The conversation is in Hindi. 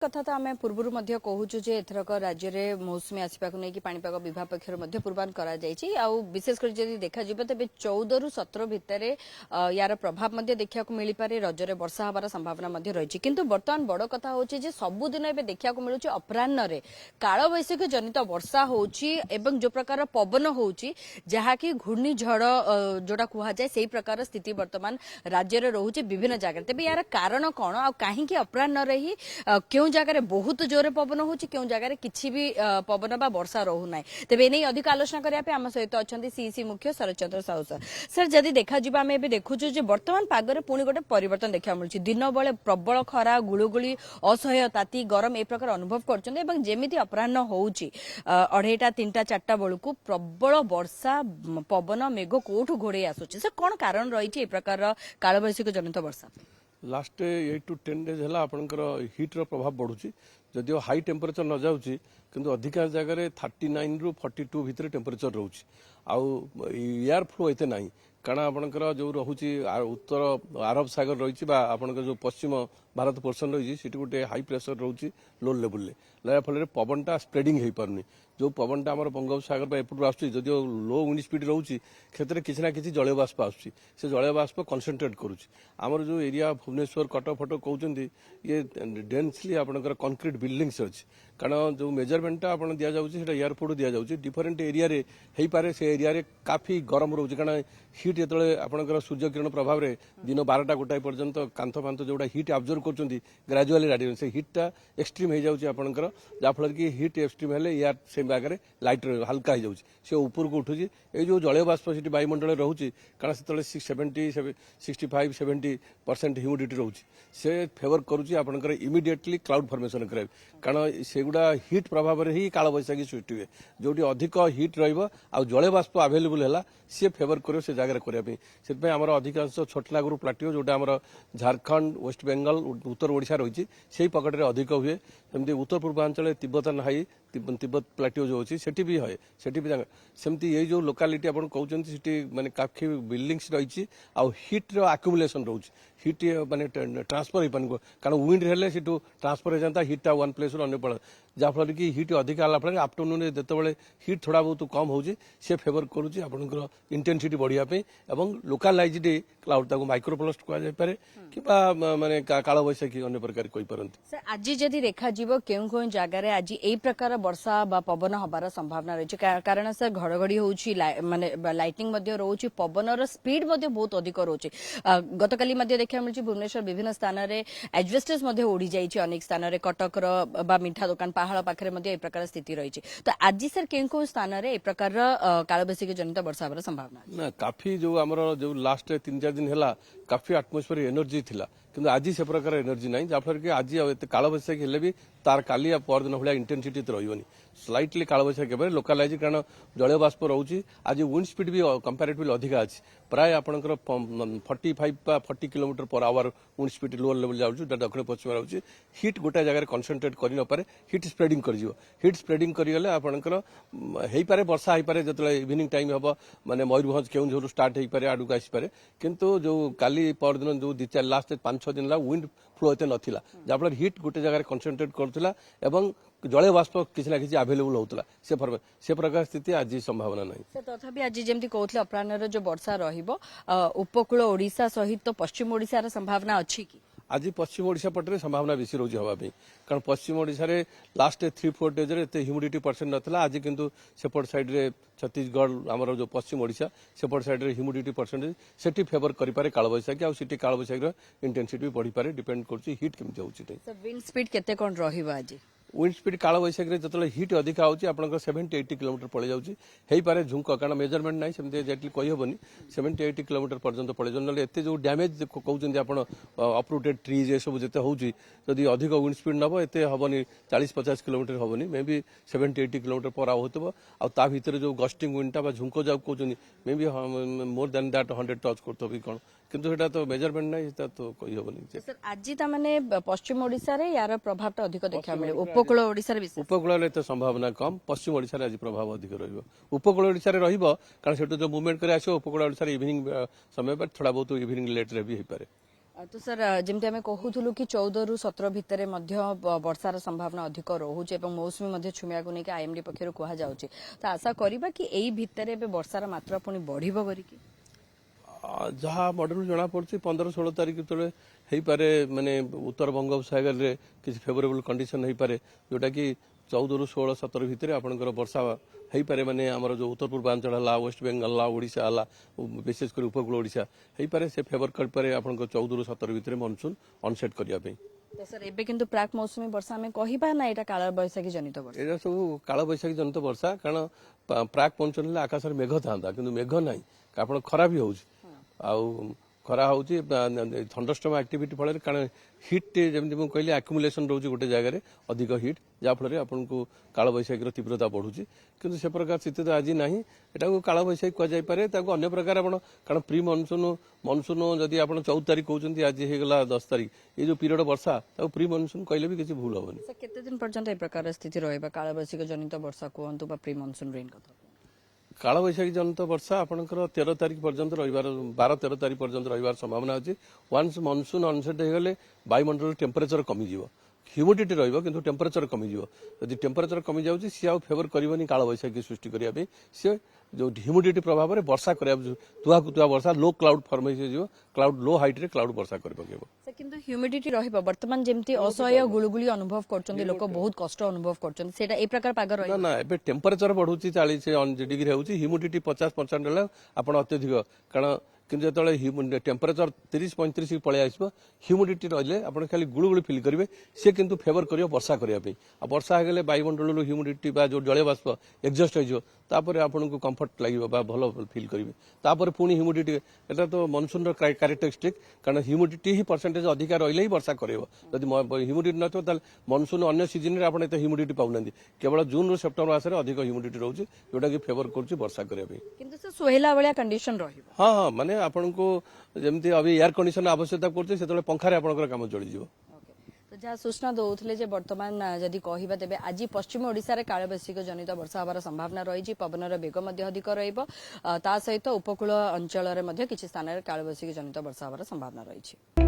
कथा तो आम पूर्व कहूँ जे एथरक राज्य में मौसुमी आसवाक नहीं पाणीपाग विभाग पक्षर पूर्वान विशेषकर जब देखा तेज 14 रु 17 भितर यार प्रभाव देखा मिल पारे रजरे वर्षा हबार संभावना रही किंतु बर्तमान बड़ कथा हूँ सबुदिन ए देखा मिलूँ अपराह्न काल वैशाखी जनित वर्षा होची जो प्रकार पवन होची जहाँकि घूर्णिझड़ जोटा कहुए से प्रकार स्थिति बर्तमान राज्य में रोचे विभिन्न जगह तेज यार कारण कौन आ कहीं अपराह्न ही क्यों जगह बहुत जोरे पवन हो जगह किसी भी पवन बा वर्षा रोना तेज ए अधिक आलोचना करने आम सहित अच्छा सीसी मुख्य शरद चंद्र साहू सर जदि देखा आम ए देखु बर्तमान पागरे पुणी गोटे परिवर्तन देखा मिलूँ दिन बेले प्रबल खरा गुलुगुली असह्य ताती गरम ए प्रकार अनुभव करमी अपराह्न होची 2:30 3टा 4टा बेलू प्रबल वर्षा पवन मेघ कोठू घोड़े आसूची सर कौन कारण रही प्रकार कालवैशाखी जनित वर्षा लास्ट 8 to 10 डेज है आपंकर हिट्र प्रभाव बढ़ुची जदिव हाई टेम्परेचर न जाऊँगी किंतु अधिकांश जगह 39 ରୁ 42 भितर टेम्परेचर रोचे एयर फ्लो एते ना कारण आपंकर जो रोचे उत्तर आरब सागर रही आपंकर जो पश्चिम भारत पोर्सन रही गोटे हाई प्रेसर रोचे लो लेवल लगा फल पवनटा स्प्रेडिंग हो पारनी जो पवनटा आम बंगोपसागर एपटू आसो लो विंड स्पीड रोचे क्षेत्र किसी ना कि जलय बाष्प आसूँ से जलय बाष्प कनसेंट्रेट करुँच जो एरिया भुवनेश्वर कटक फटक कहते ये डेन्सली आपंकर कंक्रीट बिल्डिंग्स अच्छी कारण जो मेजरमेंटा आप दि जाऊँगी एयरपोर्ट दि जाऊँगी डिफरेन्ट एरिया हो पारे से एरिया काफी गरम रोचे कारण हिट जो आपंकर सूर्य किरण प्रभाव में दिन 12टा गोटाए पर्यंत कांथ फांथ जो हिट अब्जर्व कर ग्राजुआली राडियो से हिट्टा एक्सट्रीम हो जाऊँगी आपंकर जहाँफल कि हिट एक्सट्रीम हेले एयर से आगे लाइट हल्का हो जाऊँगी से ऊपर को उठुची ये जो जलय बाष्प से वायुमंडल रोचे कारण से 65-70% ह्यूमिडिटी रोचे से फेवर करुच्ची आपंकर इमिडिएटली क्लाउड फॉर्मेशन कराए कारण सेगुड़ा हिट प्रभाव में ही काल बैशाखी सृष्टि हुए जोटी अधिक हिट रलय बाष्प आभेलेबल है सी फेवर कर से जगह करने से आम अधिकांश छोटनागुर प्लाटिओ जोटा आम झारखंड वेस्ट बेंगल उत्तर ओडिशा रही से पकड़े अधिक हुए सेमती उत्तर पूर्वांचल तिब्बतन हाई तिब्बत प्लाटिओ जो अच्छी सेठी भी है सेठी भी सेमती ये जो लोकालिटी आप कहते माने काफी बिल्डिंग्स रही हिट्र आक्युमुलेसन रोचे हिट माने ट्रांसफर हो पानी कारण विंड हेल्ले से ट्रांसफर हो जाता हिट्टा वन प्लेस रू अन्य पल जहाँफल कि हिट अधिक आला फल आफ्टरनून जिते हिट थोड़ा बहुत कम हो फेवर करुच्ची आपंकर इंटेंसिटी बढ़ापी और लोकालाइज्ड क्लाउड माइक्रो प्लस्ट कहुए कि माने काल बैशाखी अन्य प्रकार कहीपरती आज जदि देखा केउ केउ जगार आज यही प्रकार वर्षा बा पवन हबार संभावना रही कारण सर घड़घड़ी होची माने लाइटिंग रोचे पवन स्पीड बहुत अधिक रोचे गतकाली देखा मिली भुवनेश्वर विभिन्न स्थान में एजवेस्टस उड़ी जाइए अनेक स्थान में कटक मीठा दुकान पहाड़ पाखे प्रकार स्थिति रही तो आज सर केउ स्थान में ए प्रकार कालवैशाखी जनित वर्षा हबार संभावना ना काफी जो आमर जो लास्ट 3-4 दिन है काफी आटमोस्फियर एनर्जी थिला किंतु आज से प्रकार एनर्जी ना जहाँफल कि आज काल बैशाखी हेले भी तार काली परदिन भाया इंटेंसिटी तो रही स्लाइटली काल बैशाखी लोकालाइज कारण जलय बाष्प रोचे आज विंड स्पीड भी कंपेरेटिवली अधिक अच्छी प्राय आपंकर 45-40 kilometre per hour wind speed lower level जाऊँ दक्षिण पश्चिम रोचे हिट गोटे जगह कनसेंट्रेट कर हिट स्प्रेडिंग कर हिट स्प्रेडिंग करगले आपंकर हो पारे वर्षा हो पारे जो इवनिंग टाइम हम माने मयूरभंज केउझर स्टार्ट हो पारे आड़क आसपे किंतु जो काली परदिन जो 2-4 लास्ट 5-6 दिन विंड फ्लो एत नाला जहाँफल हिट गोटे जगह कनसेंट्रेट करुला जलय बाष्प किसी ना कि आभेलेबल होता से प्रकार स्थिति आज संभावना नहीं तथापि आज जमी कहते अपराह्न जो वर्षा उपकूल ओडिशा सहित पश्चिम ओडिशार संभावना अच्छी कि आज पश्चिम ओडिशा पटे संभावना बेसी रोचे हाँपाई कारण पश्चिम ओडिशा रे लास्ट 3-4 डेज ह्यूमिडिटी परसेंट नाला आज किंतु सेपट साइड रे छत्तीसगढ़ आमर जो पश्चिम ओडिशा सेपट साइड रे ह्यूमिडिटी परसेंटेज सेठी फेवर करें काल बैशाखी आठी काल बैशाखी इंटेंसिटी भी बढ़ी पारे डिपेंड कर हिट केमती होची विंड स्पीड केते कोन रहिबो आज विंड स्पीड काल बैशाखी जो हिट अधिक आउची आपंकर 70-80 किलोमीटर पड़े जाऊँगी पारे झुंक कारण मेजरमेंट ना सेमती एक्जाक्टली कहीहबनी 70-80 किलोमीटर पर्यंत पड़े जाऊँ ना एत जो डैमेज कहते आप अपरूटेड ट्रीज ये सब जिते होची जदि अधिक विंड स्पीड नब एत हेनी 40-50 किलोमीटर हेनी मे बी 70-80 किलोमीटर पर आउथब आ भितर जो गस्टिंग विंडटा झुंक जाऊ कहते may be more than that 100 touch करते भी कौन किंतु सेटा तो मेजरमेंट ना तो कहीहबनी सर आज ताने पश्चिम ओडिशा रे यार प्रभाव अधिक देखा मिले उपकूल ओडिशा उपकूल तो संभावना कम पश्चिम ओडिशा आज प्रभाव अधिक उपकूल ओडिशा कारण से जो मूवमेंट कर उपकूल ओडिशा इवनिंग समय पर थोड़ा बहुत इवनिंग लेट रे भी हो पारे तो सर जमती आम कहूलु कि 14 रु 17 भितर वर्षार संभावना अधिक रोचे और मौसुमी छुमिया को लेकिन आईएमडी पक्षर कहुच्छी तो आशा करवा कि यही भितर वर्षार मात्रा पुणी बढ़ करिकी जहाँ मॉडल जना पड़ी 15-16 तारीख जो पारे माने उत्तर बंगोपसागर रे किसी फेवरेबल कंडीशन हो पारे जोटा कि 14 रु 16-17 भितर आपंकर वर्षा हो पारे माने आमर जो उत्तर पूर्वांचल है वेस्ट बेंगल ओडिशा है विशेषकर उपकूल ओडिशा हो पारे से फेवर कर पारे आप 14 रु 17 भितर मनसून अनसेट करने तो सर एबे किंतु प्राक मौसुमी वर्षा आम कहिबा ना एटा काल बैशाखी जनित वर्षा एटा सब काल बैशाखी जनित वर्षा कारण प्राक मनसून आकाश मेघ था किंतु मेघ ना आप खरा भी हो खरा हो थंडरस्टॉर्म एक्टिविटी फल कारण हिट जमी मुझे कहली आक्युमुलेसन रोचे गोटे जगह अधिक हिट जहाँफल आपको काल बैशाखी तीव्रता बढ़ुची किंतु से प्रकार स्थिति तो आज ना यहाँ काल बैशाखी कहुपे अन्य प्रकार आप कारण प्री मनसून मनसून जदि आप 14 तारीख कहते आज होगला 10 तारीख ये जो पीरियड वर्षा प्री मनसून कहले भी किसी भूल हेनी केते दिन पर्यंत ए प्रकार स्थिति रहिबा काल बैशाखी जनित वर्षा कहतु बा प्री मनसून रेन कथा काल बैशाखी जनित वर्षा आपंकर 13 तारीख पर्यंत रही 12-13 तारीख पर्यंत रही संभावना अच्छी वन्स मनसून अनसेट होगले वायुमंडल टेम्परेचर कमिज ह्यूमिडिटी रही टेम्परेचर कमिज जदि टेम्परेचर कमी जाऊँगी सी आउ फेवर करनी काल बैशाखी सृष्टि करने सी जो ह्यूमिडिटी प्रभाव में वर्षा तुआ को तुआ वर्षा लो क्लाउड फर्मेशन क्लाउड लो हाइट रे क्लाउड वर्षा कर पकेब किंतु ह्यूमिडिटी रहिबा वर्तमान जेमती असह्य गुळुगुळी अनुभव करछन्ती लोक बहुत कष्ट अनुभव करछन्ती सेटा ए प्रकार पाग रही ना एबे टेम्परेचर बढ़ुची 40 डिग्री होउची ह्यूमिडिटी 50% हेले आपण अत्यधिक कारण किंतु जो टेम्परेचर 30-35 पलि आस ह्यूमिडिटी रही आप खाली गुड़गुड़ी फिल करेंगे सी किंतु फेवर कर वर्षा करने वर्षा होगले वायुमंडल ह्यूमिडिटी जो जल बाष्प एडजस्ट होपर आपन को कम्फर्ट लगे भल फिल करेंगे तापर पुणी ह्यूमिडिटी एटा तो मनसून क्यारेक्टरिस्टिक कारण ह्यूमिडिटी ही परसेंटेज अधिक रही वर्षा करेब जब ह्यूमिडिटी न तो मनसून अन्य सीजन में आप ह्यूमिडिटी पाऊना केवल जून सेप्टेम्बर मास अधिक ह्यूमिडिटी रोचे जोटा कि फेवर कर वर्षा करने सुहेला भाया कंडीशन हाँ हाँ माने आपन को जमती अभी एयर कंडीशन आवश्यकता करते पंखारे आपंकर काम चलीज तो जहाँ सूचना दौले जे वर्तमान जदि कहवा तेज आज पश्चिम ओडिशा कालबैशाखी जनित वर्षा हबार संभावना रही पवनर बेग अधिक रहित उपकूल अंचल किसी स्थान कालबैशाखी जनित वर्षा हबार संभावना रही।